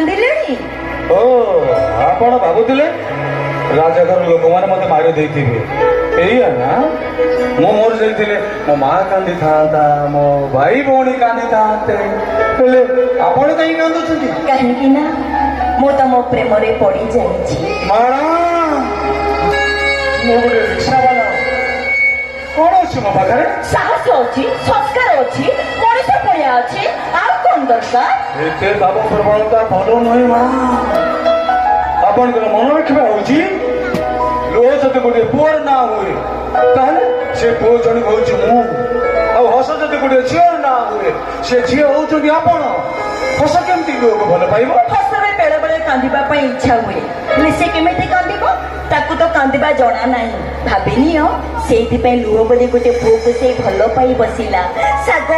କାନ୍ଦିଲେଣି? ଓ ଆପଣ ଭାବୁଥିଲେ ରାଜାଘର ଲୋକମାନେ ମତେ ମାରି ଦେଇଥିବେ ଏଇଆ ନା? ମୁଁ ମୋର ଯାଇଥିଲେ ମୋ ମା କାନ୍ଦିଥାନ୍ତା, ମୋ ଭାଇ ଭଉଣୀ କାନ୍ଦିଥାନ୍ତେ, ହେଲେ ଆପଣ କାହିଁକି କାନ୍ଦୁଛନ୍ତି? କାହିଁକି ନା ମୁଁ ତମ ପ୍ରେମରେ ପଡି ଯାଇଛି। ମୁଁ ଗୋଟେ ରିକ୍ସାବାଲା, କଣ ଅଛି ମୋ ପାଖରେ? ସାହସ ଅଛି, ସଂସ୍କାର ଅଛି, ମଣିଷ ପଣିଆ ଅଛି, ଆଉ କଣ ଦରକାର? ଏତେ ଭାବ ପ୍ରବଣତା ଭଲ ନୁହେଁ ମା। ଆପଣଙ୍କର ମନ ରଖିବା ହଉଛି ଲୁହ ଯଦି ଗୋଟିଏ ପୁଅର ନାଁ ହୁଏ ତାହେଲେ ସେ ପୁଅ ଜଣକ ହଉଛି ମୁଁ, ଆଉ ହସ ଯଦି ଗୋଟିଏ ଝିଅର ନାଁ ହୁଏ ସେ ଝିଅ ହଉଛନ୍ତି ଆପଣ। ହସ କେମିତି ଲୁହକୁ ଭଲ ପାଇବ? ହସରେ ବେଳେ ବେଳେ କାନ୍ଦିବା ପାଇଁ ଇଚ୍ଛା ହୁଏ, ହେଲେ ସେ କେମିତି କାନ୍ଦିବ? ତାକୁ ତ କାନ୍ଦିବା ଜଣା ନାହିଁ। ଭାବିନିଅ ସେଇଥିପାଇଁ ଲୁହ ବୋଲି ଗୋଟେ ପୁଅକୁ ସେ ଭଲ ପାଇ ବସିଲା। ଶାଗ